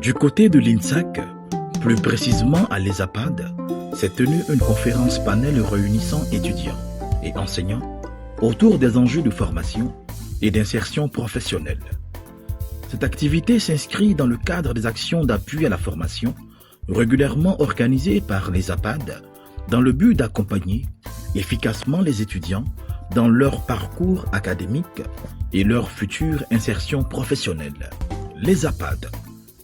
Du côté de l'INSAC, plus précisément à l'ESAPAD, s'est tenue une conférence panel réunissant étudiants et enseignants autour des enjeux de formation et d'insertion professionnelle. Cette activité s'inscrit dans le cadre des actions d'appui à la formation régulièrement organisées par l'ESAPAD dans le but d'accompagner efficacement les étudiants dans leur parcours académique et leur future insertion professionnelle. L'ESAPAD,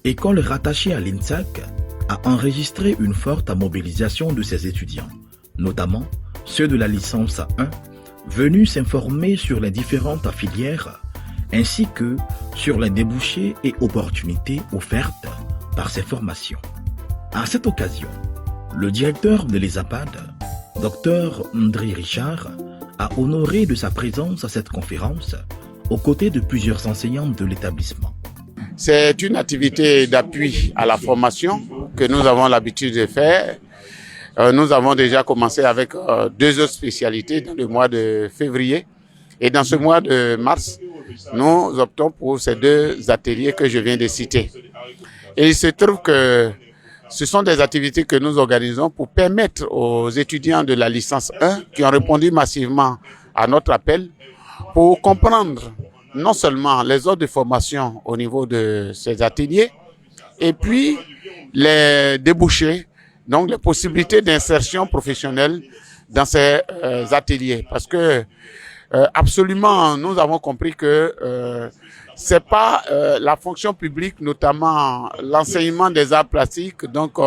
école rattachée à l'INSAC, a enregistré une forte mobilisation de ses étudiants, notamment ceux de la licence 1, venus s'informer sur les différentes filières ainsi que sur les débouchés et opportunités offertes par ces formations. À cette occasion, le directeur de l'ESAPAD, Dr Ndri Richard, a honoré de sa présence à cette conférence aux côtés de plusieurs enseignants de l'établissement. C'est une activité d'appui à la formation que nous avons l'habitude de faire. Nous avons déjà commencé avec 2 autres spécialités dans le mois de février. Et dans ce mois de mars, nous optons pour ces 2 ateliers que je viens de citer. Et il se trouve que ce sont des activités que nous organisons pour permettre aux étudiants de la licence 1 qui ont répondu massivement à notre appel pour comprendre non seulement les ordres de formation au niveau de ces ateliers, et puis les débouchés, donc les possibilités d'insertion professionnelle dans ces ateliers. Parce que absolument, nous avons compris que c'est pas la fonction publique, notamment l'enseignement des arts plastiques, donc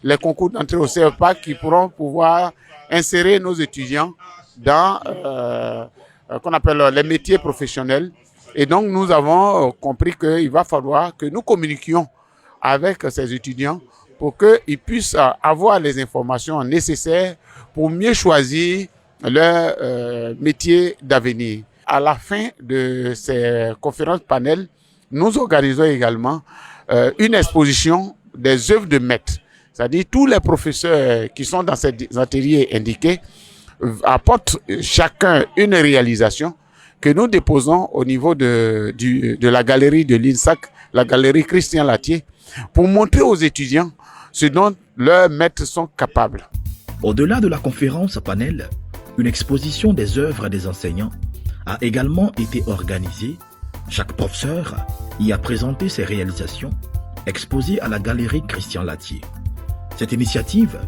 les concours d'entrée au CFA qui pourront pouvoir insérer nos étudiants dans qu'on appelle les métiers professionnels. Et donc, nous avons compris qu'il va falloir que nous communiquions avec ces étudiants pour qu'ils puissent avoir les informations nécessaires pour mieux choisir leur métier d'avenir. À la fin de ces conférences panel, nous organisons également une exposition des œuvres de maître. C'est-à-dire tous les professeurs qui sont dans ces ateliers indiqués apportent chacun une réalisation que nous déposons au niveau de la galerie de l'INSAC, la galerie Christian Latier, pour montrer aux étudiants ce dont leurs maîtres sont capables. Au-delà de la conférence panel, une exposition des œuvres des enseignants a également été organisée. Chaque professeur y a présenté ses réalisations, exposées à la galerie Christian Latier. Cette initiative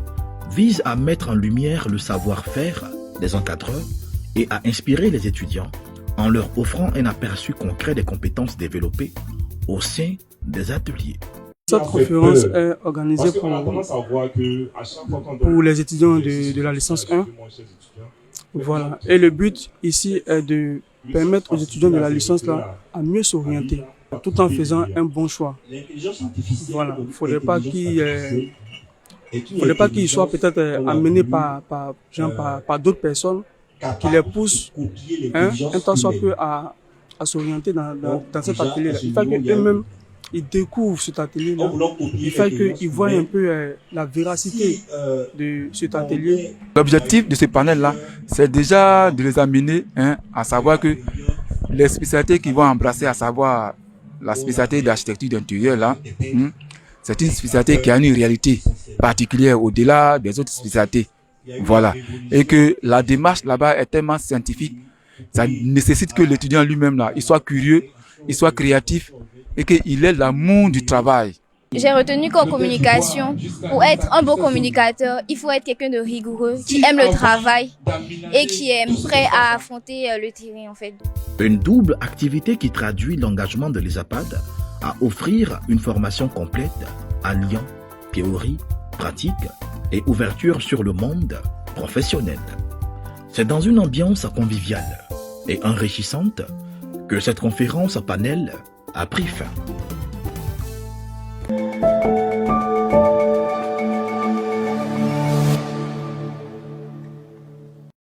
vise à mettre en lumière le savoir-faire des encadreurs et à inspirer les étudiants en leur offrant un aperçu concret des compétences développées au sein des ateliers. Cette conférence est organisée pour les étudiants de la licence 1. Voilà. Et le but ici est de permettre aux étudiants de la licence là à mieux s'orienter tout en faisant un bon choix. Voilà. Il ne faudrait pas qu'ils soient peut-être amenés par d'autres personnes qui les poussent un tant soit peu à s'orienter dans cet atelier-là. Il faut qu'eux-mêmes ils découvrent cet atelier-là. Il faut qu'ils voient un peu la véracité de cet atelier. L'objectif de ce panel-là, c'est déjà de les amener à savoir que les spécialités qu'ils vont embrasser, à savoir la spécialité d'architecture d'intérieur, là, c'est une spécialité qui a une réalité particulière au-delà des autres spécialités. Voilà. Et que la démarche là-bas est tellement scientifique, ça nécessite que l'étudiant lui-même là, il soit curieux, il soit créatif et qu'il ait l'amour du travail. J'ai retenu qu'en communication, pour être un bon communicateur, il faut être quelqu'un de rigoureux, qui aime le travail et qui est prêt à affronter le terrain en fait. Une double activité qui traduit l'engagement de l'ESAPAD à offrir une formation complète alliant théorie, pratique et ouverture sur le monde professionnel. C'est dans une ambiance conviviale et enrichissante que cette conférence panel a pris fin.